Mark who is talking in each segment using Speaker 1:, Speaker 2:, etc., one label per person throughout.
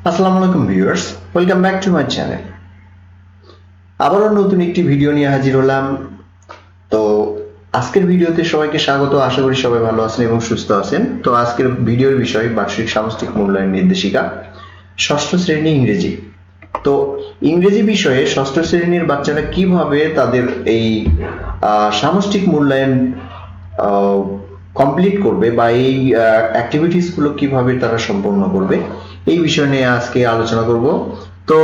Speaker 1: আসসালামু আলাইকুম viewers, welcome back to my channel. আবারও নতুন একটি ভিডিও নিয়ে হাজির হলাম। তো আজকের ভিডিওতে সবাইকে স্বাগত। আশা করি সবাই ভালো আছেন এবং সুস্থ আছেন। তো আজকের ভিডিওর বিষয় বার্ষিক সামষ্টিক মূল্যায়ন নির্দেশিকা, ষষ্ঠ শ্রেণী ইংরেজি। তো ইংরেজি বিষয়ে ষষ্ঠ শ্রেণীর বাচ্চারা কিভাবে তাদের এই সামষ্টিক মূল্যায়ন কমপ্লিট করবে বা এই অ্যাক্টিভিটিস গুলো কিভাবে তারা সম্পন্ন করবে, এই বিষয় নিয়ে আজকে আলোচনা করব। তো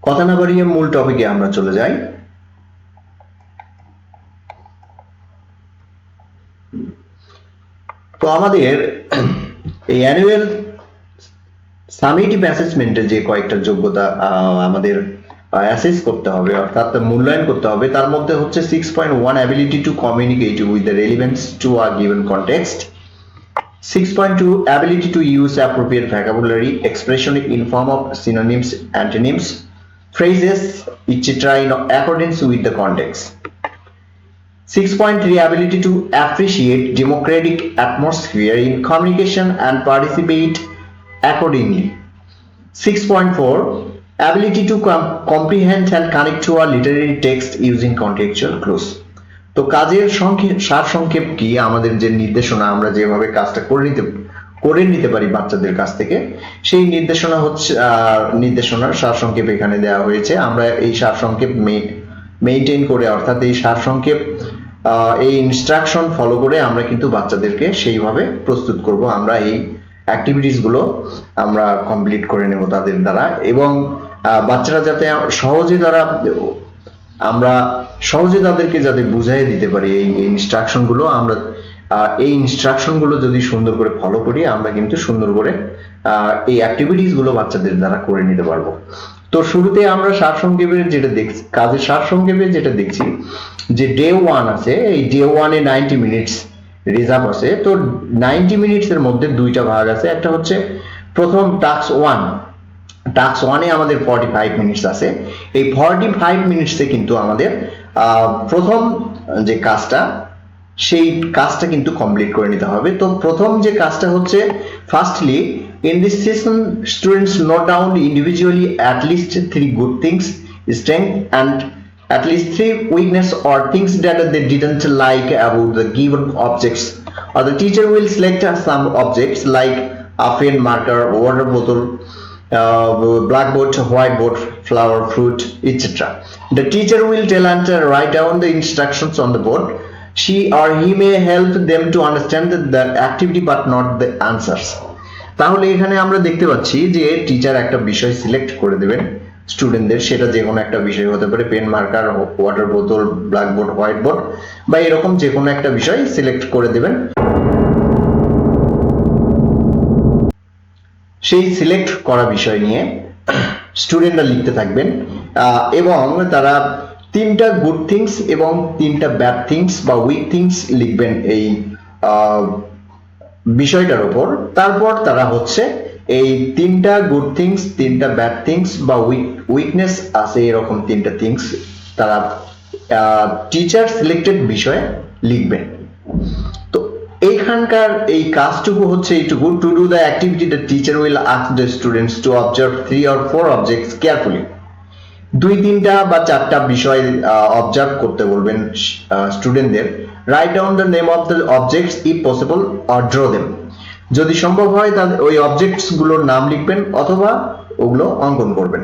Speaker 1: কথা না বাড়িয়ে মূল টপিকে আমরা চলে যাই। তো আমাদের এই অ্যানুয়াল সামেটিভ অ্যাসেসমেন্টের যে কয়েকটা যোগ্যতা আমাদের অ্যাসেস করতে হবে, অর্থাৎ মূল্যায়ন করতে হবে, তার মধ্যে হচ্ছে 6.1 ability to communicate with the relevance to a given context, 6.2 ability to use appropriate vocabulary, expression in form of synonyms, antonyms, phrases, etc. in accordance with the context. 6.3 ability to appreciate democratic atmosphere in communication and participate accordingly. 6.4 ability to comprehend and connect to a literary text using contextual clues. তো কাজের সারসংক্ষেপ কি, আমাদের যে নির্দেশনা আমরা যেভাবে কাজটা করে নিতে পারি বাচ্চাদের কাছ থেকে, সেই নির্দেশনা হচ্ছে নির্দেশনার সারসংক্ষেপ এখানে দেওয়া হয়েছে। আমরা এই সারসংক্ষেপ মেইনটেইন করে, অর্থাৎ এই সারসংক্ষেপ এই ইনস্ট্রাকশন ফলো করে আমরা কিন্তু বাচ্চাদেরকে সেইভাবে প্রস্তুত করব। আমরা এই অ্যাক্টিভিটিস গুলো আমরা কমপ্লিট করে নেব তাদের দ্বারা, এবং বাচ্চারা যাতে আমরা সহজে তাদেরকে যাতে বুঝাই দিতে পারি এই ইনস্ট্রাকশন গুলো। আমরা এই ইনস্ট্রাকশন গুলো যদি সুন্দর করে ফলো করি, আমরা কিন্তু সুন্দর করে এই অ্যাক্টিভিটিস গুলো বাচ্চাদের দ্বারা করে নিতে পারবো। তো শুরুতে আমরা সারসংক্ষেপে যেটা দেখছি, কাজের সারসংক্ষেপে যেটা দেখছি যে ডে 1 আছে, এই ডে 1 এ 90 মিনিটস রিজার্ভ আছে। তো 90 মিনিটস এর মধ্যে দুইটা ভাগ আছে। একটা হচ্ছে প্রথম টাস্ক 1, টাস্ক 1 এ আমাদের 45 মিনিটস আছে। এই 45 মিনিটসে কিন্তু আমাদের প্রথম যে কাজটা, সেই কাজটা কিন্তু কমপ্লিট করে নিতে হবে। তো প্রথম যে কাজটা হচ্ছে, firstly in this session students note down individually at least 3 good things, strength, and at least 3 weakness or things that they didn't like about the given objects, or the teacher will select some objects like a pen, marker, water bottle, blackboard, whiteboard, flower, fruit, etc. The teacher will tell and write down the instructions on the board. She or he may help them to understand the activity but not the answers. তাহলে এখানে আমরা দেখতে পাচ্ছি যে teacher একটা বিষয় select করে দেবেন স্টুডেন্টদের। সেটা যে কোনো একটা বিষয় হতে পারে, পেন, মার্কার, ওয়াটার বোতল, ব্ল্যাকবোর্ড, হোয়াইট বোর্ড, বা এরকম যে কোনো একটা বিষয় সিলেক্ট করে দেবেন। সেই সিলেক্ট করা বিষয় নিয়ে স্টুডেন্টরা লিখতে থাকবেন, এবং তারা 3টা গুড থিংস এবং 3টা ব্যাড থিংস বা উইক থিংস লিখবেন এই বিষয়টার উপর। তারপর তারা হচ্ছে এই 3টা গুড থিংস, 3টা ব্যাড থিংস বা উইকনেস আছে, এরকম 3টা থিংস তারা টিচার সিলেক্টেড বিষয়ে লিখবেন। তো এইখানকার এই কাজটুকু হচ্ছে এইটুকু, to do the activity the teacher will ask the students to observe 3 or 4 objects carefully. 2-3টা বা 4টা বিষয় অবজার্ভ করতে বলবেন স্টুডেন্টদের। Write down the name of the objects if possible, or draw them. যদি সম্ভব হয় তাহলে ওই অবজেক্টস গুলোর নাম লিখবেন অথবা ওগুলো অঙ্কন করবেন।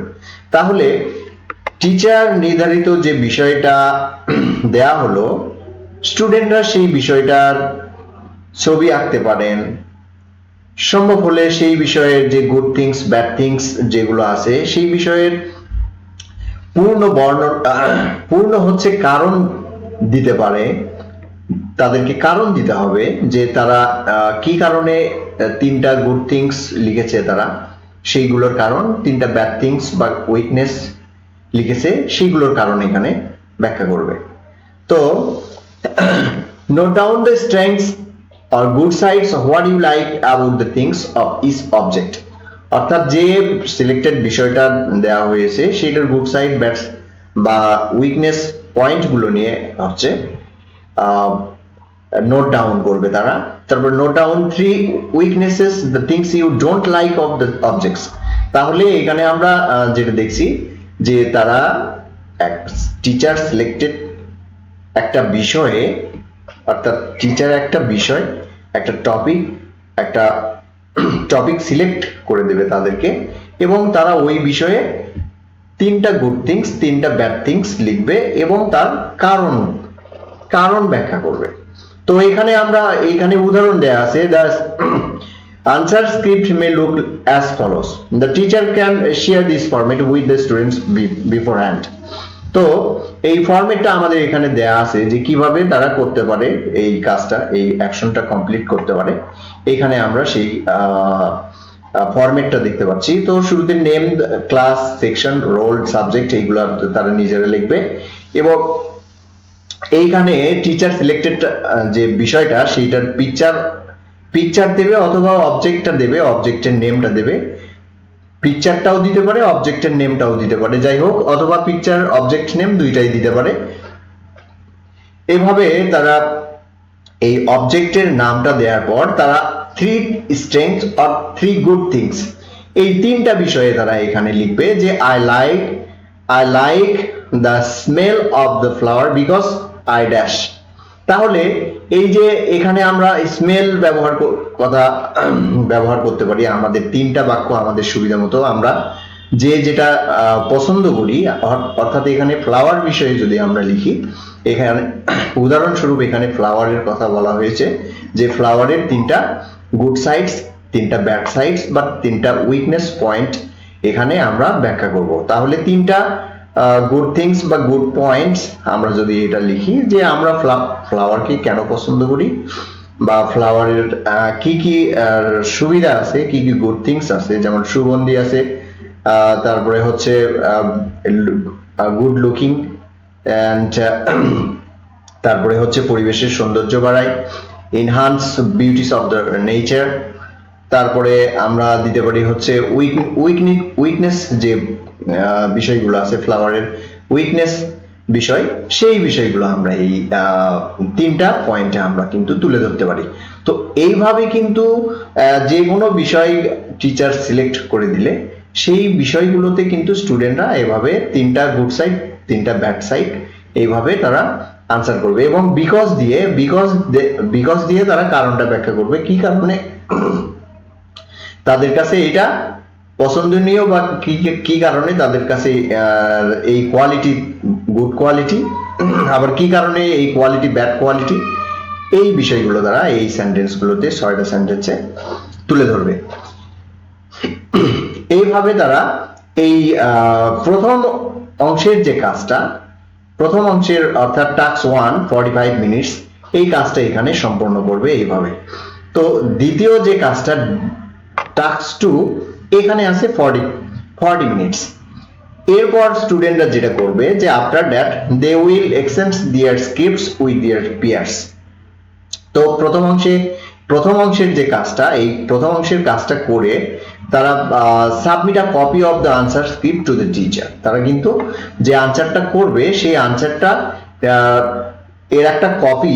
Speaker 1: তাহলে টিচার নির্ধারিত যে বিষয়টা দেয়া হলো, স্টুডেন্টরা সেই বিষয়টার ছবি আঁকতে পারেন। সম্ভব হলে সেই বিষয়ের যে গুড থিংস, ব্যাড থিংস যেগুলো আছে, সেই বিষয়ের পূর্ণ হচ্ছে কারণ দিতে পারে। তাদেরকে কারণ দিতে হবে যে তারা কি কারণে 3টা গুড থিংস লিখেছে, তারা সেইগুলোর কারণ। 3টা ব্যাড থিংস বা উইকনেস লিখেছে, সেইগুলোর কারণ এখানে ব্যাখ্যা করবে। তো note down the strengths or good sides of what you like about the things of each object, অর্থাৎ যে সিলেক্টেড বিষয়টা দেওয়া হয়েছে সেটার গুড সাইড, ব্যাড বা উইকনেস পয়েন্ট গুলো নিয়ে হচ্ছে নোট ডাউন করবে তারা। তারপর note down 3 weaknesses the things you don't like of the objects. তাহলে এখানে আমরা যেটা দেখছি যে তারা টিচার সিলেক্টেড একটা বিষয়ে, অর্থাৎ টিচার একটা বিষয়, একটা টপিক সিলেক্ট করে দেবে তাদেরকে, এবং তারা ওই বিষয়ে 3টা গুড থিংস 3টা ব্যাড থিংস লিখবে এবং তার কারণ ব্যাখ্যা করবে। তো এখানে উদাহরণ দেয়া আছে, the answer script may look as follows: the teacher can share this format with the students beforehand. তো এই ফরম্যাটটা আমাদের এখানে দেয়া আছে যে কিভাবে তারা করতে পারে এই কাজটা, এই অ্যাকশনটা কমপ্লিট করতে পারে। এখানে আমরা সেই ফরম্যাটটা দেখতে পাচ্ছি। তো শুরুতে name, class, section, roll, subject এইগুলো তারা নিজেরা লিখবে, এবং এইখানে টিচার সিলেক্টেড যে বিষয়টা সেইটার পিকচার দেবে অথবা অবজেক্টটা দেবে, অবজেক্টের নেমটা দেবে, পিকচারটাও দিতে পারে অবজেক্টের নেমটাও দিতে পারে, যাই হোক, অথবা পিকচার অবজেক্ট নেম দুইটাই দিতে পারে। এভাবে তারা এই অবজেক্টের নামটা দেওয়ার পর তারা 3 strengths or 3 good things এই 3টা বিষয়ে তারা এখানে লিখবে যে I like the smell of the flower because I dash। তাহলে এই যে এখানে আমরা স্মেল ব্যবহার করতে পারি আমাদের 3টা বাক্য আমাদের সুবিধা মতো, আমরা যেটা পছন্দ করি, অর্থাৎ এখানে ফ্লাওয়ার বিষয়ে যদি আমরা লিখি, এখানে উদাহরণস্বরূপ এখানে ফ্লাওয়ারের কথা বলা হয়েছে যে ফ্লাওয়ারের 3টা গুড সাইডস, 3টা ব্যাড সাইডস বা 3টা উইকনেস পয়েন্ট এখানে আমরা ব্যাখ্যা করব। তাহলে 3টা গুড থিংস বা গুড পয়েন্টস আমরা যদি এটা লিখি যে আমরা ফ্লাওয়ারকে কেন পছন্দ করি, বা ফ্লাওয়ারের কি কি সুবিধা আছে, কি কি গুড থিংস আছে, যেমন সুগন্ধি আছে, তারপরে হচ্ছে গুড লুকিং, এন্ড তারপরে হচ্ছে পরিবেশের সৌন্দর্য বাড়ায়, enhance beauties of the nature. তারপরে আমরা দিতে পারি হচ্ছে উইকনেস যে বিষয়গুলো আছে, ফ্লাওয়ারের উইকনেস বিষয়, সেই বিষয়গুলো আমরা এই 3টা পয়েন্টে আমরা কিন্তু তুলে ধরতে পারি। তো এইভাবে কিন্তু যে কোনো বিষয় টিচার সিলেক্ট করে দিলে সেই বিষয়গুলোতে কিন্তু স্টুডেন্টরা এভাবে 3টা গুড সাইড 3টা ব্যাড সাইড এইভাবে তারা আনসার করবে, এবং বিকজ দিয়ে তারা কারণটা ব্যাখ্যা করবে কি কারণে তাদের কাছে এটা পছন্দনীয়, বা কি কারণে তাদের কাছে এই কোয়ালিটি গুড কোয়ালিটি, আবার কি কারণে এই কোয়ালিটি ব্যাড কোয়ালিটি, এই বিষয়গুলো তারা এই সেন্টেন্সগুলোতে 6টা সেন্টেন্সে তুলে ধরবে। এইভাবে তারা এই প্রথম অংশের যে কাজটা, প্রথম অংশের অর্থাৎ টাস্ক 1 45 মিনিটস, এই কাজটা এখানে সম্পন্ন করবে এইভাবে। তো দ্বিতীয় যে কাজটা টাস্ক 2 এখানে আছে 40 মিনিটস। এরপর স্টুডেন্টরা যেটা করবে যে after that they will exchange their scripts with their peers. তো প্রথম অংশের যে কাজটা, এই প্রথম অংশের কাজটা করে তারা submit a copy of the answer script to the teacher. তারা কিন্তু যে আনসারটা করবে সেই আনসারটা এর একটা কপি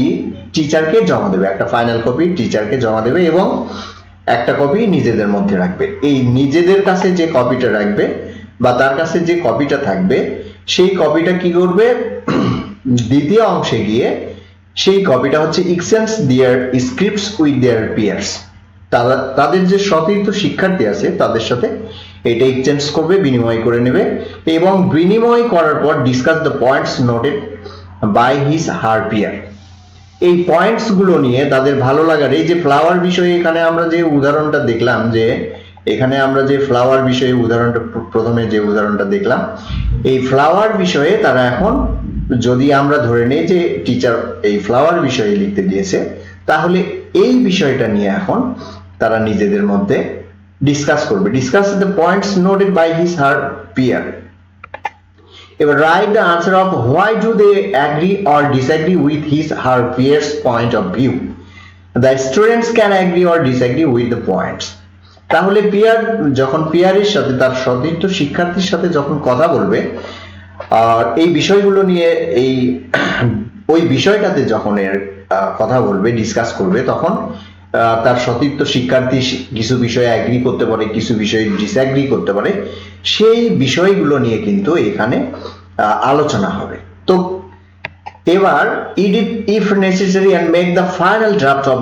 Speaker 1: টিচারকে জমা দেবে, একটা ফাইনাল কপি টিচারকে জমা দেবে, এবং একটা কপি নিজেদের মধ্যে রাখবে। এই নিজেদের কাছে যে কপিটা রাখবে বা তার কাছে যে কপিটা থাকবে, সেই কপিটা কি করবে, দ্বিতীয় অংশে গিয়ে সেই কপিটা হচ্ছে exchange their scripts with their peers. তাদের যে সতীর্থ শিক্ষার্থী আছে তাদের সাথে এটা এক্সচেঞ্জ করবে, বিনিময় করে নেবে, এবং বিনিময় করার পর discuss the points noted by his her peer. এই পয়েন্টস গুলো নিয়ে তাদের ভালো লাগার, এই যে ফ্লাওয়ার বিষয়ে এখানে আমরা যে উদাহরণটা দেখলাম, যে এখানে আমরা যে ফ্লাওয়ার বিষয়ে উদাহরণটা প্রথমে যে উদাহরণটা দেখলাম, এই ফ্লাওয়ার বিষয়ে তারা এখন, যদি আমরা ধরে নেই যে টিচার এই ফ্লাওয়ার বিষয়ে লিখতে দিয়েছে, তাহলে এই বিষয়টা নিয়ে এখন তারা নিজেদের মধ্যে ডিসকাস করবে। Discuss the points noted by his her peer. এবার right the answer of why do they agree or disagree with his her peers point of view. The students can agree or disagree with the points. তাহলে যখন পিয়ারের সাথে, তার সতীর্থ শিক্ষার্থীর সাথে যখন কথা বলবে আর এই বিষয়গুলো নিয়ে, ওই বিষয়টাতে যখন কথা বলবে, ডিসকাস করবে, তখন তার সতীর্থ শিক্ষার্থী কিছু বিষয়ে অ্যাগ্রি করতে পারে, কিছু বিষয়ে ডিসঅ্যাগ্রি করতে পারে, সেই বিষয়গুলো নিয়ে কিন্তু এখানে আলোচনা হবে। তো এবার edit if necessary and make the final draft of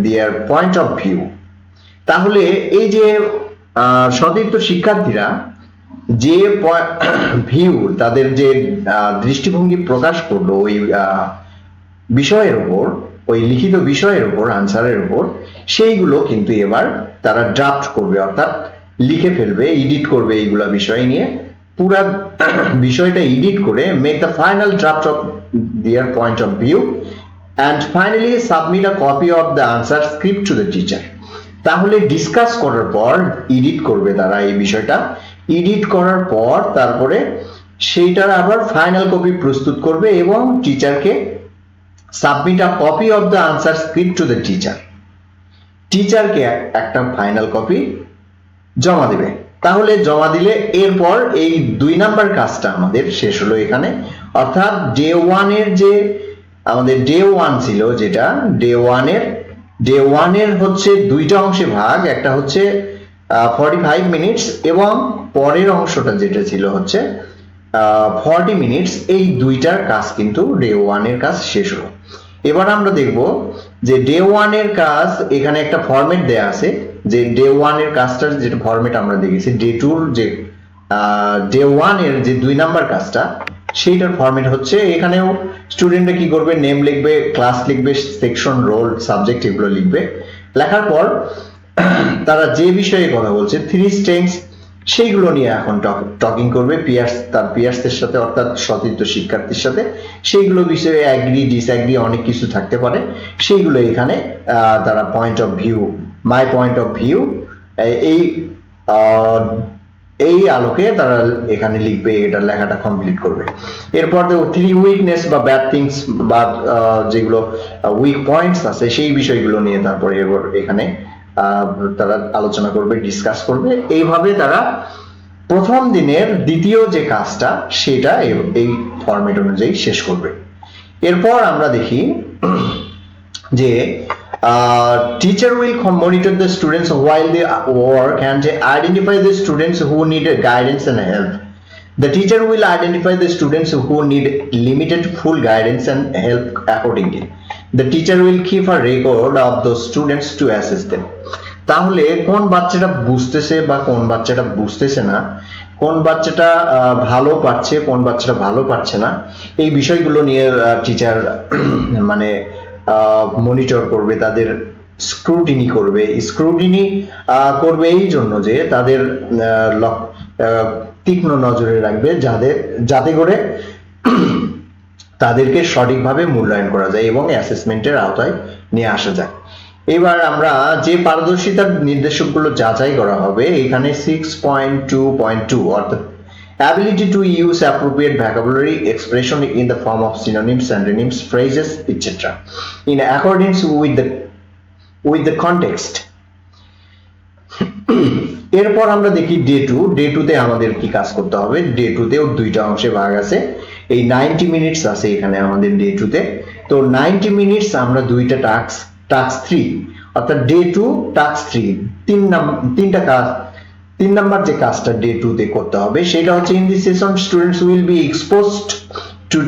Speaker 1: their point of view। তাহলে এই যে সতীর্থ শিক্ষার্থীরা যে ভিউ, তাদের যে দৃষ্টিভঙ্গি প্রকাশ করলো ওই বিষয়ের উপর, ওই লিখিত বিষয়ের উপর, আনসারের উপর, সেইগুলো কিন্তু এবার তারা ড্রাফট করবে, অর্থাৎ লিখে ফেলবে, এডিট করবে এইগুলা বিষয় নিয়ে, পুরা বিষয়টা এডিট করে make the final draft of there point of view and finally submit a copy of the answer script to the teacher. তাহলে ডিসকাস করার পর এডিট করবে তারা এই বিষয়টা, এডিট করার পর তারপরে সেইটার আবার ফাইনাল কপি প্রস্তুত করবে এবং টিচারকে submit a copy of the answer script to the teacher, টিচারকে একটা ফাইনাল কপি জমা দেবে। তাহলে জমা দিলে এরপর এই 2 নাম্বার কাজটা আমাদের শেষ হলো এখানে, অর্থাৎ ডে 1 এর যে আমাদের ডে 1 ছিল, যেটা ডে 1 এর হচ্ছে দুইটা অংশে ভাগ, একটা হচ্ছে 45 মিনিটস এবং পরের অংশটা যেটা ছিল হচ্ছে 40 মিনিটস। এই দুইটার কাজ কিন্তু ডে 1 এর কাজ শেষ হলো। এবার আমরা দেখব যে ডে 1 এর কাজ, এখানে একটা ফরম্যাট দেয়া আছে, যে ডে 1 এর কাজটার যেটা ফরম্যাট আমরা দেখেছি, ডে 2 এর যে ডে 1 এর যে 2 নাম্বার কাজটা, সেইটার ফরম্যাট হচ্ছে, এখানেও স্টুডেন্টরা কি করবে, নেম লিখবে, ক্লাস লিখবে, সেকশন, রোল, সাবজেক্ট এগুলো লিখবে। লেখার পর তারা যে বিষয়ে কথা বলছে 3 স্ট্রেংথস, সেইগুলো নিয়ে এখন টকিং করবে তার পিয়ার্সের সাথে, অর্থাৎ সতীর্থ শিক্ষার্থীর সাথে। সেইগুলো বিষয়ে অ্যাগ্রি, ডিসঅ্যাগ্রি অনেক কিছু থাকতে পারে, সেইগুলো এখানে তারা point of view, my point of view, এই আলোকে তারা এখানে লিখবে, এটা লেখাটা কমপ্লিট করবে। এরপর দেখো 3 উইকনেস বা ব্যাড থিংস বা যেগুলো উইক পয়েন্টস আছে, সেই বিষয়গুলো নিয়ে তারপরে এখানে তারা আলোচনা করবে, ডিসকাস করবে। এইভাবে তারা প্রথম দিনের দ্বিতীয় যে কাজটা সেটা এই ফরম্যাট অনুযায়ী শেষ করবে। এরপর আমরা দেখি যে teacher will monitor the students while they work and identify the students who need guidance and help. The teacher will identify the students who need limited full guidance and help accordingly. The teacher will keep a record of those students to assess them. তাহলে কোন বাচ্চাটা বুঝতেছে বা কোন বাচ্চাটা বুঝতেছে না, কোন বাচ্চাটা ভালো পারছে, কোন বাচ্চাটা ভালো পারছে না, এই বিষয়গুলো নিয়ে টিচার মানে মনিটর করবে, তাদের স্ক্রুটিনি করবে। স্ক্রুটিনি করবে এই জন্য যে তাদের তীক্ষ্ণ নজরে রাখবে, যাতে করে তাদেরকে সঠিকভাবে মূল্যায়ন করা যায় এবং অ্যাসেসমেন্টের আওতায় নিয়ে আসা যায়। এবার আমরা যে পারদর্শিতার নির্দেশকগুলো যাচাই করা হবে, এখানে 6.2.2 অর্থাৎ ability to use appropriate vocabulary expression in the form of synonyms, antonyms, phrases, etc. in accordance with the context. এরপর আমরা দেখি ডে 2 তে আমাদের কি কাজ করতে হবে। ডে 2 তেও দুইটা অংশে ভাগ আছে, এই 90 মিনিটস আছে এখানে আমাদের ডে 2 তে। তো 90 মিনিটস আমরা দুইটা টাস্ক 3 অর্থাৎ ডে 2 টাস্ক 3 তিনটা কাজ, 3 নাম্বার যে কাজটা ডে 2 তে করতে হবে সেটা হচ্ছে in this session students will be exposed to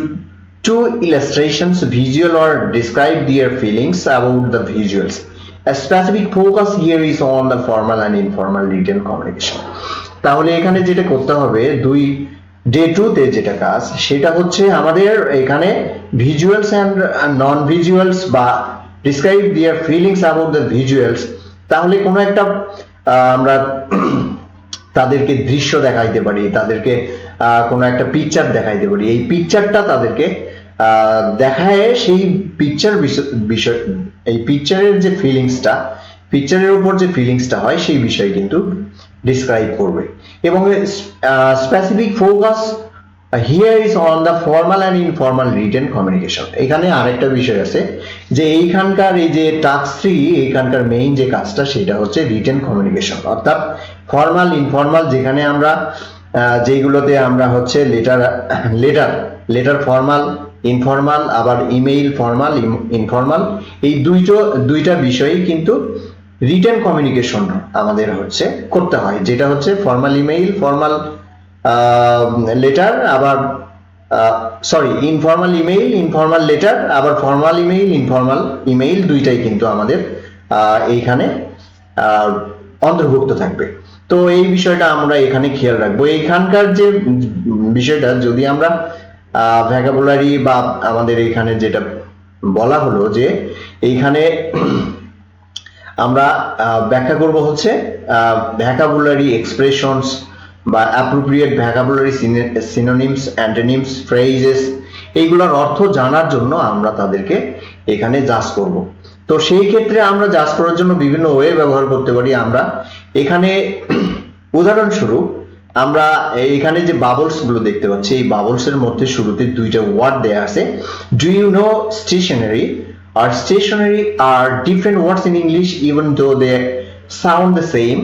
Speaker 1: 2 illustrations, visual or describe their feelings about the visuals. A specific focus here is on the formal and informal written communication. তাহলে এখানে যেটা করতে হবে ডে 2 তে যেটা কাজ সেটা হচ্ছে আমাদের এখানে ভিজুয়ালস এন্ড নন ভিজুয়ালস বা describe their feelings about the visuals। তাহলে কোনো একটা আমরা তাদেরকে দৃশ্য দেখাইতে পারি, তাদেরকে কোনো একটা পিকচার দেখাইতে পারি, এই পিকচারটা তাদেরকে দেখায়, সেই পিকচার বিষয়, এই পিকচারের যে ফিলিংসটা, পিকচারের উপর যে ফিলিংসটা হয় সেই বিষয় কিন্তু ডিসক্রাইব করবে। এবং specific focus here is on the formal and informal written communication. এখানে আরেকটা বিষয় আছে যে এইখানকার এই যে টাস্ক 3, এইখানকার মেইন যে কাজটা সেটা হচ্ছে রিটেন কমিউনিকেশন, অর্থাৎ ফর্মাল ইনফর্মাল, যেখানে আমরা যেগুলোতে আমরা হচ্ছে লেটার ফর্মাল ইনফর্মাল, আবার ইমেইল ফর্মাল, ইনফর্মাল, এই দুইটা বিষয়ই কিন্তু রিটেন কমিউনিকেশন আমাদের হচ্ছে করতে হয়, যেটা হচ্ছে ফর্মাল ইমেইল, ফর্মাল লেটার, আবার sorry informal email, informal letter, আবার ফর্মাল ইমেইল, ইনফর্মাল ইমেইল, দুইটাই কিন্তু আমাদের এইখানে অন্তর্ভুক্ত থাকবে। তো এই বিষয়টা আমরা এখানে খেয়াল রাখবো। এইখানকার যে বিষয়টা, যদি আমরা ভ্যাকাবুলারি বা আমাদের এখানে যেটা বলা হলো যে এইখানে আমরা ব্যাখ্যা করব হচ্ছে ভ্যাকাবুলারি এক্সপ্রেশনস বা অ্যাপ্রোপ্রিয়েট ভ্যাকাবুলারি সিনোনিমস, অ্যান্টোনিমস, ফ্রেজেস, এইগুলোর অর্থ জানার জন্য আমরা তাদেরকে এখানে জাজ করব। তো সেই ক্ষেত্রে আমরা জাজ করার জন্য বিভিন্ন ওয়ে ব্যবহার করতে পারি। আমরা এখানে উদাহরণস্বরূপ আমরা এখানে যে বাবলস গুলো দেখতে পাচ্ছি, এই বাবলস এর মধ্যে শুরুতে দুইটা ওয়ার্ড দেয়া আছে, do you know stationary R stationery are different words in English even though they sound the same.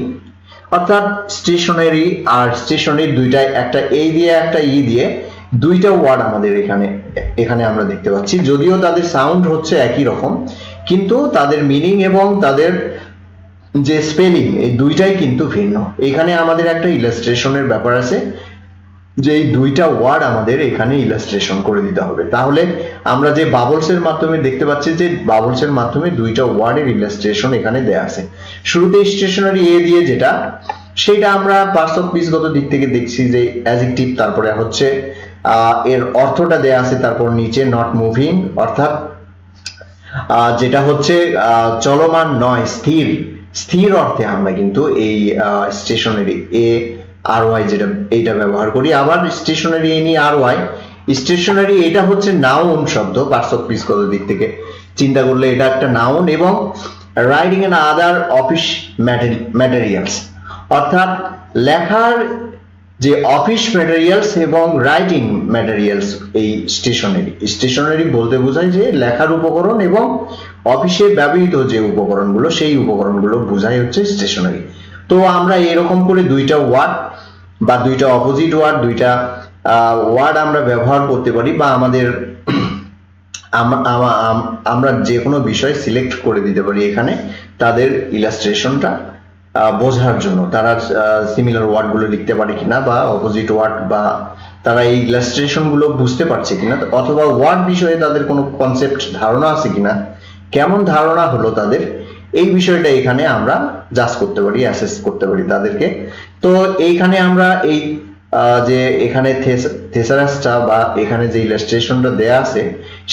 Speaker 1: অর্থাৎ স্টেশনারি আর স্টেশনারি দুইটা, একটা এ দিয়ে একটা ই দিয়ে, দুইটা ওয়ার্ড আমাদের এখানে আমরা দেখতে পাচ্ছি, যদিও তাদের সাউন্ড হচ্ছে একই রকম, কিন্তু তাদের মিনিং এবং তাদের যে স্পেলিং, এই দুইটাই কিন্তু ভিন্ন। এখানে আমাদের একটা ইলাস্ট্রেশনের ব্যাপার আছে, যে এই দুইটা ওয়ার্ড আমাদের এখানে ইলাস্ট্রেশন করে দিতে হবে। তাহলে আমরা যে বাবলস এর মাধ্যমে দেখতে পাচ্ছি যে বাবলস এর মাধ্যমে দুইটা ওয়ার্ডের ইলাস্ট্রেশন এখানে দেয়া আছে। শুরুতে স্টেশনারি এ দিয়ে যেটা, সেটা আমরা পার্টস অফ স্পিচগত দিক থেকে দেখছি যে অ্যাডজেক্টিভ, তারপরে হচ্ছে এর অর্থটা দেয়া আছে, তারপর নিচে নট মুভিং, অর্থাৎ যেটা হচ্ছে চলমান নয়, স্থির, স্থির অর্থে আমরা কিন্তু এই স্টেশনারি এ আর ওয়াই যেটা এইটা ব্যবহার করি। আবার stationery E R Y, stationery এটা হচ্ছে নাউন শব্দ, পার্টস অফ স্পিচগত দিক থেকে চিন্তা করলে এটা একটা নাউন। এবং writing and other office materials, অর্থাৎ লেখার যে অফিস ম্যাটেরিয়ালস এবং রাইটিং ম্যাটেরিয়ালস, এই স্টেশনারি, স্টেশনারি বলতে বোঝায় যে লেখার উপকরণ এবং অফিসে ব্যবহৃত যে উপকরণগুলো, সেই উপকরণগুলো বোঝায় হচ্ছে স্টেশনারি। তো আমরা এরকম করে দুইটা ওয়ার্ড বা দুইটা অপোজিট ওয়ার্ড, দুইটা ওয়ার্ড আমরা ব্যবহার করতে পারি, বা আমাদের আমরা যে কোনো বিষয় সিলেক্ট করে দিতে পারি এখানে তাদের ইলাস্ট্রেশনটা বোঝার জন্য। তারা সিমিলার ওয়ার্ড গুলো লিখতে পারে কিনা, বা অপোজিট ওয়ার্ড, বা তারা এই ইলাস্ট্রেশন গুলো বুঝতে পারছে কিনা, অথবা ওয়ার্ড বিষয়ে তাদের কোনো কনসেপ্ট ধারণা আছে কিনা, কেমন ধারণা হলো তাদের, এই বিষয়টা এখানে আমরা জাজ করতে পারি, অ্যাসেস করতে পারি তাদেরকে। তো এইখানে আমরা এই যে এখানে থেসারাসটা বা এখানে যে ইলাস্ট্রেশনটা দেয়া আছে,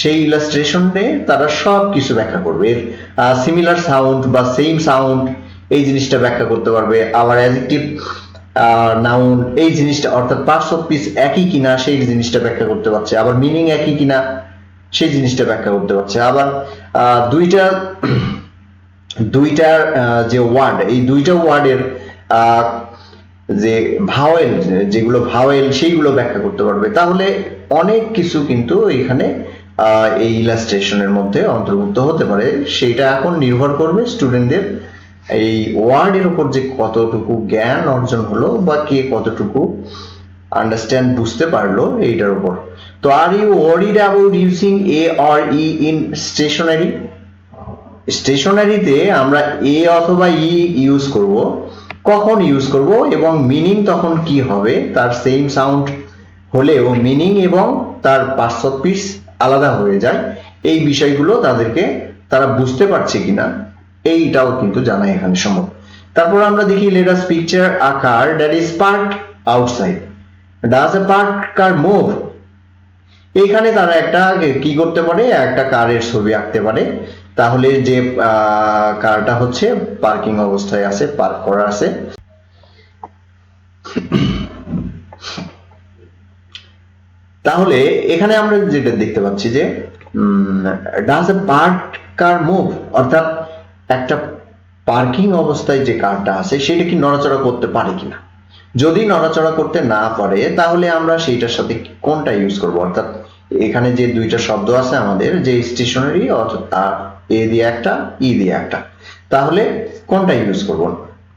Speaker 1: সেই ইলাস্ট্রেশনে তারা সব কিছু ব্যাখ্যা করবে। এর সিমিলার সাউন্ড বা সেম সাউন্ড, এই জিনিসটা ব্যাখ্যা করতে পারবে। আবার অ্যাডজেক্টিভ, নাউন, এই জিনিসটা, অর্থাৎ পার্টস অফ স্পিচ একই কিনা সেই জিনিসটা ব্যাখ্যা করতে পারছে। আবার মিনিং একই কিনা সেই জিনিসটা ব্যাখ্যা করতে পারছে। আবার দুইটার যে ওয়ার্ড, এই দুইটা ওয়ার্ডের যে ভাওয়েল, যেগুলো ভাওয়েল, সেইগুলো ব্যাখ্যা করতে পারবে। তাহলে অনেক কিছু কিন্তু এখানে এই ইলাস্ট্রেশনের মধ্যে অন্তর্ভুক্ত হতে পারে। সেটা এখন নির্ভর করবে স্টুডেন্টদের এই ওয়ার্ডের উপর যে কতটুকু জ্ঞান অর্জন হলো, বা কে কতটুকু আন্ডারস্ট্যান্ড বুঝতে পারলো এইটার উপর। তো are you worried about using A or E in stationery? স্টেশনারিতে আমরা এ অথবা ই ইউজ করব, কখন ইউজ করব এবং মিনিং তখন কি হবে, তার সেম সাউন্ড হলেও মিনিং এবং তার পার্টস অফ স্পিচ আলাদা হয়ে যায়, এই বিষয়গুলো তারা বুঝতে পারছে কিনা এইটাও কিন্তু জানা এখানে সম্ভব। তারপর আমরা দেখি let us picture a car that is parked outside, does a parked car move? এইখানে তারা একটা কি করতে পারে, একটা কারের ছবি আঁকতে পারে। তাহলে যে কারটা হচ্ছে পার্কিং অবস্থায় আছে, পার্ক করা আছে। তাহলে এখানে আমরা যেটা দেখতে পাচ্ছি যে does a parked car move, অর্থাৎ একটা পার্কিং অবস্থায় যে কারটা আছে সেটা কি নড়াচড়া করতে পারে কিনা। যদি নড়াচড়া করতে না পারে তাহলে আমরা সেইটার সাথে কোনটা ইউজ করব, অর্থাৎ এখানে যে দুইটা শব্দ আছে আমাদের, যে স্টেশনারি, অর্থাৎ এ দিয়ে একটা, ই দিয়ে একটা, তাহলে কোনটা ইউজ করব?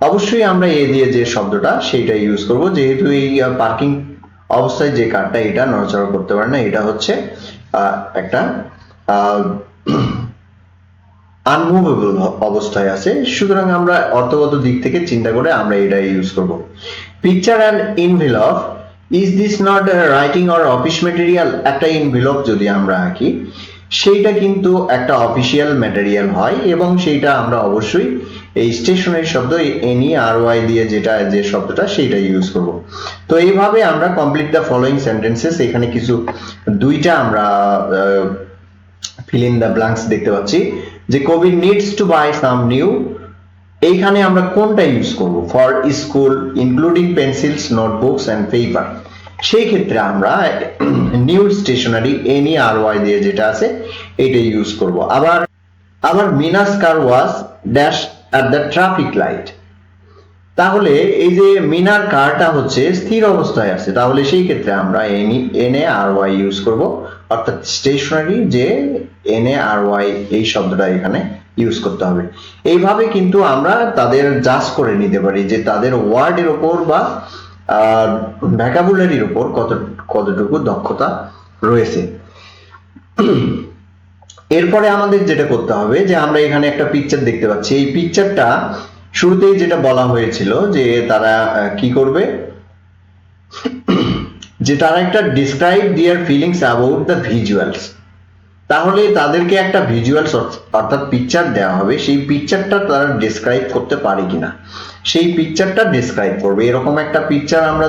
Speaker 1: অবশ্যই আমরা এ দিয়ে যে শব্দটা সেইটা ইউজ করব, যেহেতু এই পার্কিং অবস্থায় যে কারটা এটা নড়াচড়া করতে পারে না, এটা হচ্ছে একটা আনমুভেবল অবস্থায় আছে, সুতরাং আমরা অর্থগত দিক থেকে চিন্তা করে আমরা এটা ইউজ করব। Picture and envelope, is this not writing or office material? একটা এনভেলপ যদি আমরা আঁকি সেইটা কিন্তু একটা অফিসিয়াল ম্যাটেরিয়াল হয় এবং সেইটা আমরা অবশ্যই এই স্টেশনারি শব্দ এনি আর ওয়াই দিয়ে যেটা যে শব্দটা সেইটা ইউজ করব। তো এইভাবে আমরা কমপ্লিট দ্য ফলোইং সেন্টেন্সেস, এখানে কিছু দুইটা আমরা ফিল ইন দ্য ব্ল্যাঙ্কস দেখতে পাচ্ছি যে Kabi needs to buy some new, এইখানে আমরা কোনটা ইউজ করব? For school including pencils, notebooks and paper, সেই ক্ষেত্রে আমরা new stationery E R Y দিয়ে যেটা আছে এটা ইউজ করব। আবার Meena's car was dash at the traffic light, তাহলে এই যে মিনার কারটা হচ্ছে স্থির অবস্থায় আছে, তাহলে সেই ক্ষেত্রে আমরা এনএ আর ওয়াই ইউজ করব, অর্থাৎ স্টেশনারি যে এনএ আর ওয়াই এই শব্দটা এখানে ইউজ করতে হবে। এইভাবে কিন্তু আমরা তাদের জাজ করে নিতে পারি যে তাদের ওয়ার্ডের উপর বা ভ্যাকাবুলারির উপর কতটুকু দক্ষতা রয়েছে। এরপরে আমাদের যেটা করতে হবে যে আমরা এখানে একটা পিকচার দেখতে পাচ্ছি, এই পিকচারটা শুরুতেই যেটা বলা হয়েছিল যে তারা কি করবে, যে তারা একটা describe there feelings about the visuals, তাহলে তাদেরকে একটা ভিজুয়ালস অর্থাৎ পিকচার দেওয়া হবে, সেই পিকচারটা তারা ডিসক্রাইব করতে পারে কিনা সেই পিকচারটা ডিসক্রাইব করবে। এরকম একটা পিকচার আমরা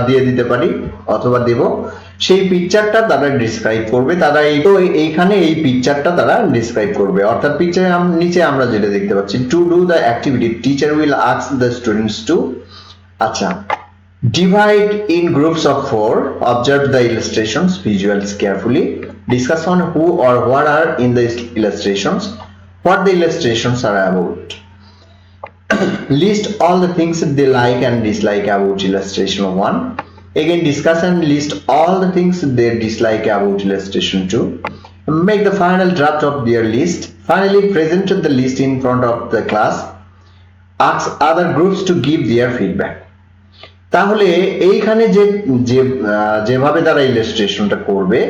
Speaker 1: দিয়ে দিতে পারি অথবা দেব, সেই পিকচারটা তারা ডিসক্রাইব করবে। তারা এইখানে এই পিকচারটা তারা ডিসক্রাইব করবে, অর্থাৎ পিকচারের নিচে আমরা যেটা দেখতে পাচ্ছি, two do the activity teacher will ask the students two, আচ্ছা, divide in groups of 4, observe the illustrations, visuals carefully, discuss on who or what are in the illustrations, what the illustrations are about, list all the things they like and dislike about illustration 1, again discuss and list all the things they dislike about illustration 2, make the final draft of their list, finally present the list in front of the class, ask other groups to give their feedback। তাহলে এইখানে যেভাবে তারা ইলাস্ট্রেশনটা করবে,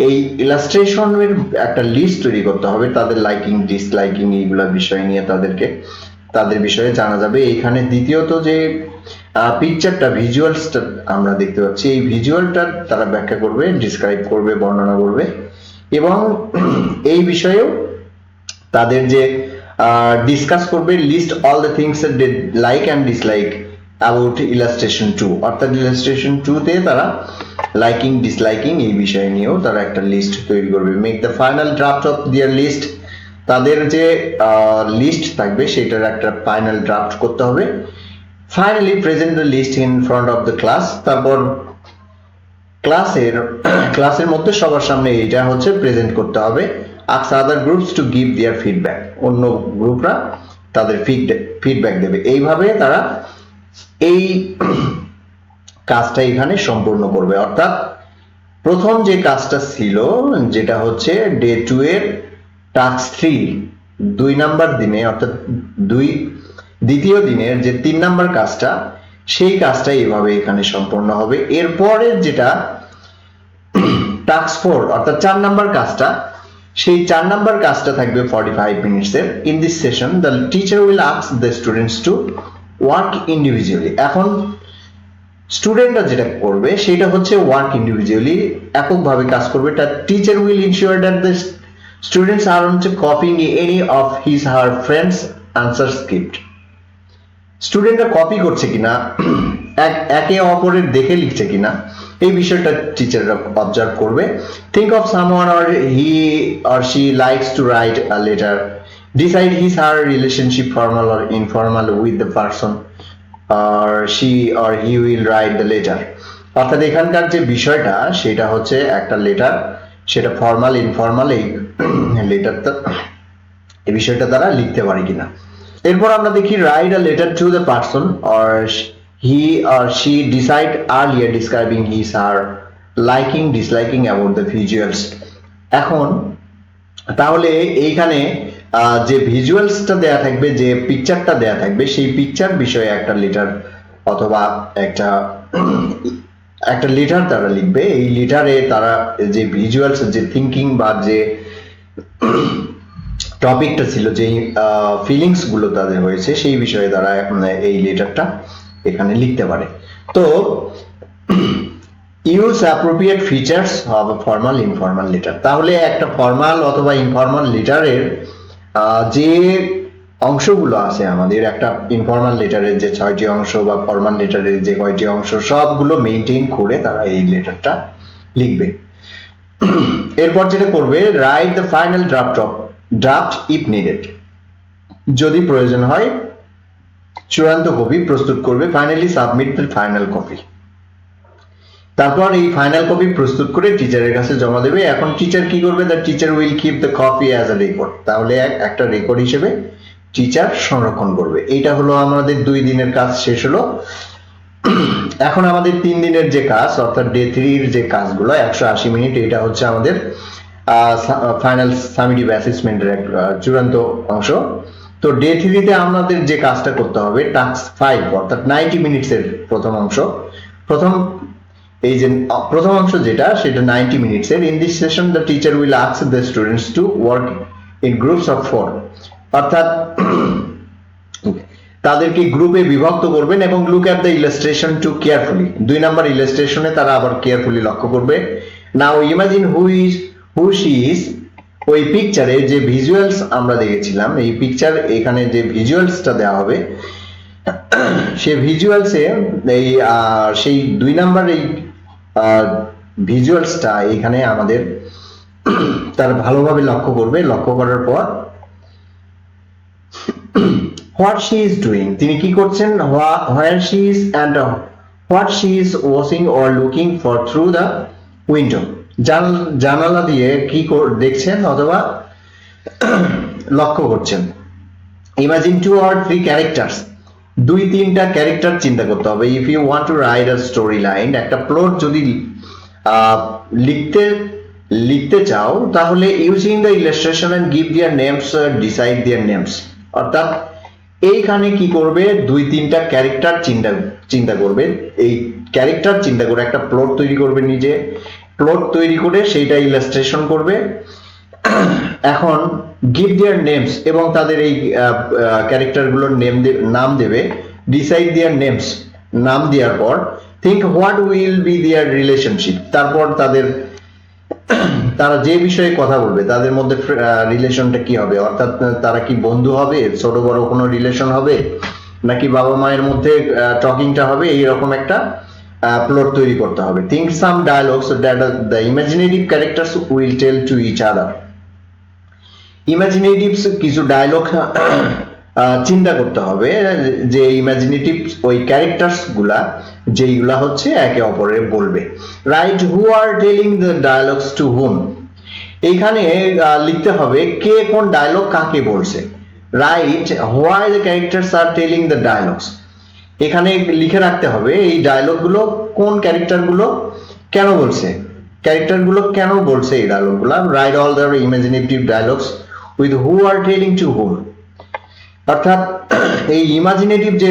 Speaker 1: এই ইলাস্ট্রেশনের একটা list তৈরি করতে হবে, তাদের লাইকিং ডিসলাইকিং এইগুলা বিষয় নিয়ে তাদের বিষয়ে জানা যাবে। এইখানে দ্বিতীয়ত যে পিকচারটা ভিজুয়ালসটা আমরা দেখতে পাচ্ছি, এই ভিজুয়ালটা তারা ব্যাখ্যা করবে, ডিসক্রাইব করবে, বর্ণনা করবে এবং এই বিষয়েও তাদের যে ডিসকাস করবে, list all the things they like and dislike about illustration 2, অর্থাৎ illustration 2 তে তারা লাইকিং ডিসলাইকিং এই বিষয় নিয়েও তারা একটা লিস্ট তৈরি করবে। Make the final draft of their list, তাদের যে লিস্ট থাকবে সেটার একটা ফাইনাল ড্রাফট করতে হবে। Finally present the list in front of the class, তারপর ক্লাসের মধ্যে সবার সামনে এটা হচ্ছে প্রেজেন্ট করতে হবে। Ask other groups to give there feedback, অন্য গ্রুপরা তাদের ফিডব্যাক দেবে। এইভাবে তারা এই কাজটা এখানে সম্পূর্ণ করবে। অর্থাৎ প্রথম যে কাজটা ছিল যেটা হচ্ছে ডে 2 এর টাস্ক 3, 2 নাম্বার দিনে অর্থাৎ দ্বিতীয় দিনের যে 3 নাম্বার কাজটা, সেই কাজটা এইভাবে এখানে সম্পূর্ণ হবে। এরপরে যেটা টাস্ক 4 অর্থাৎ 4 নাম্বার কাজটা, সেই 4 নাম্বার কাজটা থাকবে 45 মিনিটস এর। In this session the teacher will ask the students to work individually, এখন স্টুডেন্টরা যেটা করবে সেটা হচ্ছে ওয়ার্ক ইন্ডিভিজুয়ালি, এককভাবে কাজ করবে। তার teacher will ensure that the students are not copying any of his her friends answer script, স্টুডেন্টরা কপি করছে কিনা, একে অপরের দেখে লিখছে কিনা, এই বিষয়টা টিচাররা অবজার্ভ করবে। Think of someone or he or she likes to write a letter, decide his her relationship formal or informal with the person or she or he will write the letter, অর্থাৎ এখানকার যে বিষয়টা সেটা হচ্ছে একটা letter, সেটা formal informal, এই লেটারটা এই বিষয়টা তারা লিখতে পারে কিনা। এরপর আমরা দেখি write a letter to the person or he or she decide earlier describing his her liking disliking about the visuals। এখন তাহলে এইখানে যে ভিজুয়ালসটা দেয়া থাকবে, যে পিকচারটা দেয়া থাকবে, সেই পিকচার বিষয়ে একটা লেটার অথবা একটা একটা লেটার তারা লিখবে। এই লেটারে তারা যে ভিজুয়ালস, যে থিঙ্কিং বা যে টপিকটা ছিল, যে ফিলিংস গুলো তাদের হয়েছে সেই বিষয়ে তারা এই লেটারটা এখানে লিখতে পারে। তো use appropriate features of formal informal letter. তাহলে একটা ফর্মাল অথবা ইনফর্মাল লেটারের যে অংশগুলো আছে আমাদের, একটা ইনফর্মাল লেটারের যে 6টি অংশ বা ফর্মাল লেটারের যে কয়টি অংশ, সবগুলো মেইনটেইন করে তারা এই লেটারটা লিখবে। এরপর যেটা করবে, write the final draft if needed. যদি প্রয়োজন হয় চূড়ান্ত কপি প্রস্তুত করবে। Finally submit the final copy. তারপর এই ফাইনাল কপি প্রস্তুত করে টিচারের কাছে জমা দেবে। এখন টিচার কি করবে? The teacher will keep the copy as a record. তাহলে একটা রেকর্ড হিসেবে টিচার সংরক্ষণ করবে। এইটা হলো আমাদের 2 দিনের কাজ শেষ হলো। এখন আমাদের 3 দিনের যে কাজ, অর্থাৎ ডে 3 এর যে কাজগুলো 180 মিনিট, এটা হচ্ছে আমাদের ফাইনাল সামিটিভ অ্যাসেসমেন্টের এক চূড়ান্ত অংশ। তো ডে 3 তে আমাদের যে কাজটা করতে হবে, টাস্ক 5 অর্থাৎ 90 মিনিটস এর প্রথম অংশ। এই যে প্রথম অংশ যেটা, সেটা 90 মিনিটস এর। In this session the teacher will ask the students to work in groups of 4, অর্থাৎ তাদেরকে গ্রুপে বিভক্ত করবেন এবং look at the illustration two carefully. 2 number ইলাস্ট্রেশনে তারা আবার কেয়ারফুলি লক্ষ্য করবে। Now imagine who she is. ওই পিকচারে যে ভিজুয়ালস আমরা দেখেছিলাম, এই পিকচার এখানে যে ভিজুয়ালসটা দেওয়া হবে, সেই ভিজুয়ালসে এই সেই 2 নাম্বার এই ভিজুয়ালসটা এখানে আমাদের তার ভালোভাবে লক্ষ্য করবে। লক্ষ্য করার পর what she is doing, তিনি কি করছেন, where she is and what she is watching or looking for through the window, জানালা দিয়ে কি দেখছেন অথবা লক্ষ্য করছেন। ইমাজিন 2 or 3 ক্যারেক্টার্স, 2-3টা ক্যারেক্টার চিন্তা করতে হবে। If you want to write a story line, একটা প্লট যদি লিখতে চাও, তাহলে using the illustration and give their names, decide their names. অর্থাৎ এইখানে কি করবে, 2-3টা ক্যারেক্টার চিন্তা করবে। এই ক্যারেক্টার চিন্তা করে একটা প্লট তৈরি করবে, নিজে প্লট তৈরি করে সেইটা ইলাস্ট্রেশন করবে। এখন গিভ দেয়ার নেমস, এবং তাদের এই ক্যারেক্টারগুলোর নাম দেবে। ডিসাইড দেয়ার নেমস, নাম দেওয়ার পর think what will be there relationship. তারপর তারা যে বিষয়ে কথা বলবে তাদের মধ্যে রিলেশনটা কি হবে, অর্থাৎ তারা কি বন্ধু হবে, ছোট বড় কোনো রিলেশন হবে, নাকি বাবা মায়ের মধ্যে টকিংটা হবে, এইরকম একটা প্লট তৈরি করতে হবে। Think some dialogues that the imaginative characters will tell to each other. Imaginatives কিছু ডায়লগ চিন্তা করতে হবে, যে ইমাজিনেটিভ ওই ক্যারেক্টার্স গুলা যেইগুলা হচ্ছে একে অপরের বলবে। Right who are telling the dialogues to whom. এইখানে লিখতে হবে কে কোন ডায়লগ কাকে বলছে। Right why the characters are telling the dialogues. এখানে লিখে রাখতে হবে এই ডায়লগ গুলো কোন ক্যারেক্টার গুলো কেন বলছে, ক্যারেক্টার গুলো কেন বলছে এই ডায়লগ গুলা। Right all the imaginative dialogues with who are telling to whom. অর্থাৎ এই ইমাজিনেটিভ যে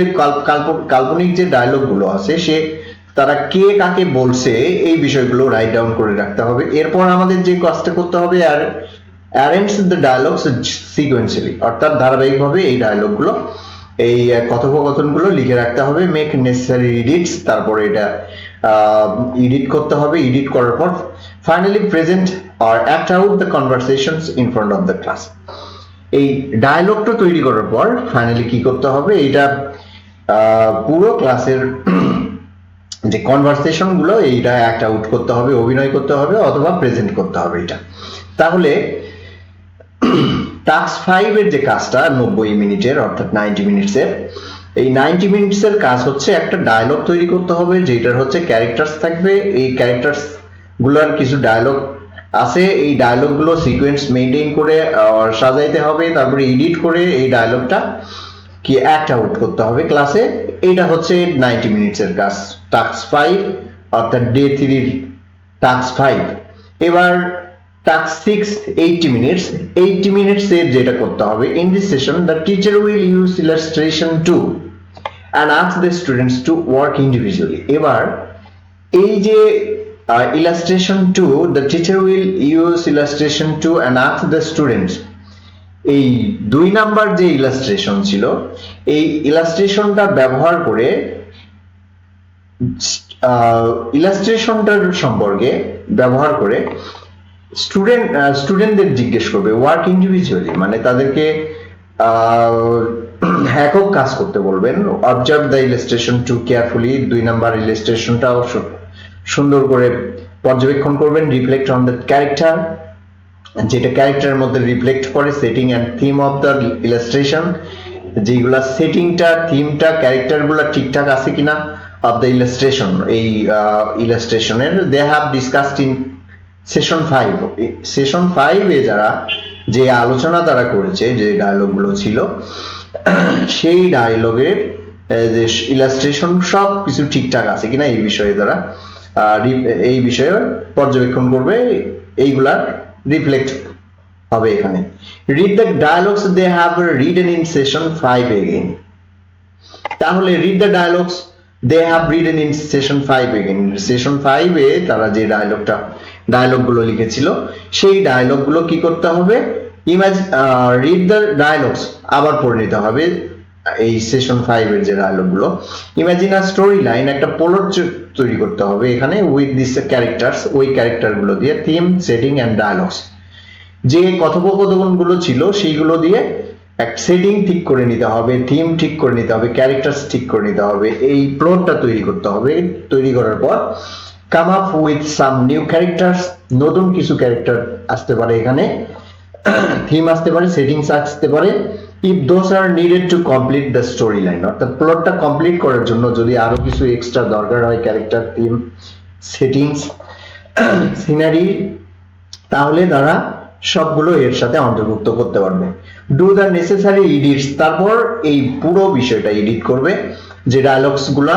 Speaker 1: কাল্পনিক যে ডায়লগ গুলো আছে, তারা কে কাকে বলছে এই বিষয়গুলো রাইট ডাউন করে রাখতে হবে। এরপর আমাদের যে কাজটা করতে হবে, অ্যারেঞ্জ দ্য ডায়লগস সিকোয়েন্সিয়ালি, অর্থাৎ ধারাবাহিকভাবে এই ডায়লগ গুলো, এই কথোপকথনগুলো লিখে রাখতে হবে। মেক নেসেসারি এডিটস, তারপরে এটা এডিট করতে হবে। এডিট করার পর finally present or act out the conversations in front of the class. এই ডায়লগটা তৈরি করার পর ফাইনালি কি করতে হবে, এটা পুরো ক্লাসের যে কনভারসেশন গুলো এইটা অ্যাক্ট আউট করতে হবে, অভিনয় করতে হবে অথবা প্রেজেন্ট করতে হবে এটা। তাহলে টাস্ক 5 এর যে কাজটা 90 মিনিটের অর্থাৎ 90 মিনিটস এর, এই 90 মিনিটস এর কাজ হচ্ছে একটা ডায়লগ তৈরি করতে হবে, যেটার হচ্ছে ক্যারেক্টার্স থাকবে। এই ক্যারেক্টার্স গুলোর কিছু ডায়লগ আছে, এই ডায়লগ গুলো সিকোয়েন্স মেইনটেইন করে সাজাইতে হবে, তারপরে এডিট করে এই ডায়লগটা কি অ্যাক্ট আউট করতে হবে ক্লাসে। এটা হচ্ছে 90 মিনিটস এর কাজ, টাস্ক 5 অর্থাৎ ডে 3 এর টাস্ক 5। এবার টাস্ক 6 80 মিনিটস। 80 মিনিটস এর যেটা করতে হবে, in this session the teacher will use illustration to and ask the students to work individually। এবার এই যে illustration 2, the teacher will use illustration 2 and ask the students, এই 2 নাম্বার যে ইলাস্ট্রেশন ছিল, এই ইলাস্ট্রেশনটা ব্যবহার করে ইলাস্ট্রেশনটার সম্পর্কে ব্যবহার করে স্টুডেন্টদের জিজ্ঞেস করবে ওয়ার্ক ইন্ডিভিজুয়ালি, মানে তাদেরকে একক কাজ করতে বলবেন। Observe the illustration two carefully, 2 number ইলাস্ট্রেশনটাও সুন্দর করে পর্যবেক্ষণ করবেন। রিফ্লেক্ট অন দ্য ক্যারেক্টার, যেটা ক্যারেক্টারের মধ্যে রিফ্লেক্ট করে। Setting and theme of the illustration, যেগুলা সেটিংটা, থিমটা, ক্যারেক্টারগুলো ঠিকঠাক আছে কিনা অফ দ্য ইলাস্ট্রেশন, এই ইলাস্ট্রেশনের। They have discussed in session 5, session 5 এ যারা যে আলোচনা তারা করেছে, যে ডায়লগগুলো ছিল, সেই ডায়লগের যে ইলাস্ট্রেশন সব কিছু ঠিকঠাক আছে কিনা এই বিষয়ে তারা এই বিষয়ে পর্যবেক্ষণ করবে, এইগুলার রিফ্লেক্ট হবে এখানে। Read the dialogues they have readen in session 5 again, তাহলে read the dialogues they have readen in session 5 again, session 5 এ তারা যে ডায়লগগুলো লিখেছিল সেই ডায়লগগুলো কি করতে হবে, রিড দ্য ডায়ালগস আবার পড়ে নিতে হবে এই সেশন 5 এর যে ডায়লগগুলো। ইমাজিন আ স্টোরি লাইন, একটা প্লট তৈরি করতে হবে এখানে উইথ দিস ক্যারেক্টারস, ওই ক্যারেক্টারগুলো দিয়ে। থিম, সেটিং এন্ড ডায়ালগস, যে কথোপকথনগুলো ছিল সেইগুলো দিয়ে এক সেটিং ঠিক করে নিতে হবে, থিম ঠিক করে নিতে হবে, ক্যারেক্টারস ঠিক করে নিতে হবে, এই প্লটটা তৈরি করতে হবে। তৈরি করার পর come up with some new characters, নতুন কিছু ক্যারেক্টার আসতে পারে এখানে, থিম আসতে পারে, সেটিংস আসতে পারে। If those are needed to complete the story line, অর্থাৎ প্লটটা কমপ্লিট করার জন্য যদি আরো কিছু এক্সট্রা দরকার হয়, ক্যারেক্টার, থিম, সেটিংস, সিনারি, তাহলে তারা সবগুলো এর সাথে অন্তর্ভুক্ত করতে পারবে। ডু দ্য নেসেসারি এডিটস, তারপর এই পুরো বিষয়টা এডিট করবে, যে ডায়লগস গুলো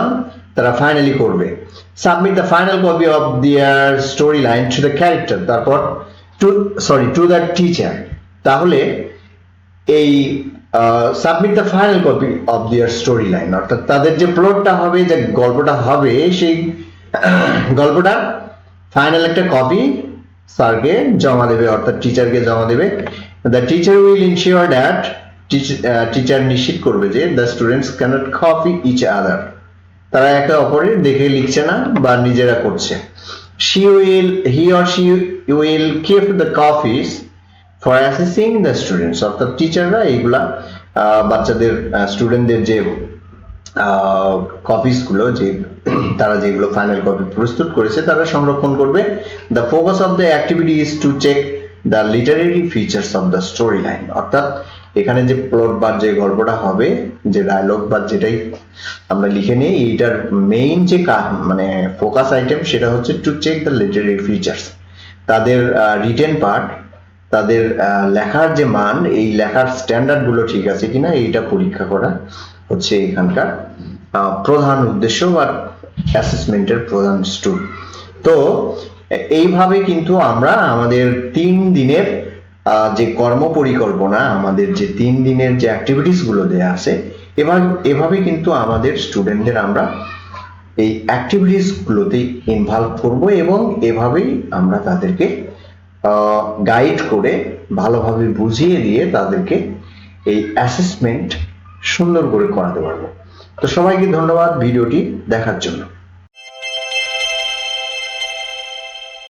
Speaker 1: তারা ফাইনালি করবে। Submit the final copy of their story line to the character, তারপর টু দ্য টিচার, তাহলে এই submit the final copy of their story line, অর্থাৎ তাদের যে প্লটটা হবে, যে গল্পটা হবে, সেই গল্পটা ফাইনাল একটা কপি স্যারকে জমা দেবে, অর্থাৎ টিচারকে জমা দেবে। The teacher will ensure that, teacher নিশ্চিত করবে যে the students cannot copy each other, তারা একে অপরের দেখে লিখছে না বা নিজেরা করছে। He or she will keep the copies for assessing the students, অর্থাৎ টিচাররা এইগুলা বাচ্চাদের, স্টুডেন্টদের যে কপিস গুলো, যে তারা যেগুলো ফাইনাল কপি প্রস্তুত করেছে, তারা সংরক্ষণ করবে। The focus of the activity is to check the literary features of the story line, অর্থাৎ এখানে যে প্লট বা যে গল্পটা হবে, যে ডায়লগ বা যেটাই আমরা লিখে নিই, এইটার মেইন যে মানে ফোকাস আইটেম সেটা হচ্ছে to check the literary features, তাদের রিটেন পার্ট, তাদের লেখার যে মান, এই লেখার স্ট্যান্ডার্ড গুলো ঠিক আছে কিনা এইটা পরীক্ষা করা হচ্ছে এখানকার প্রধান উদ্দেশ্য বা অ্যাসেসমেন্টের প্রধান টুল। তো এইভাবে কিন্তু আমরা আমাদের 3 দিনের যে কর্ম পরিকল্পনা, আমাদের যে 3 দিনের যে অ্যাক্টিভিটিস গুলো দেয়া আছে, এভাবে কিন্তু আমাদের স্টুডেন্টদের আমরা এই অ্যাক্টিভিটিস গুলোতে ইনভলভ করব, এবং এভাবেই আমরা তাদেরকে গাইড করে ভালোভাবে বুঝিয়ে দিয়ে তাদেরকে এই অ্যাসেসমেন্ট সুন্দর করে করাতে পারবো। তো সবাইকে ধন্যবাদ ভিডিওটি দেখার জন্য।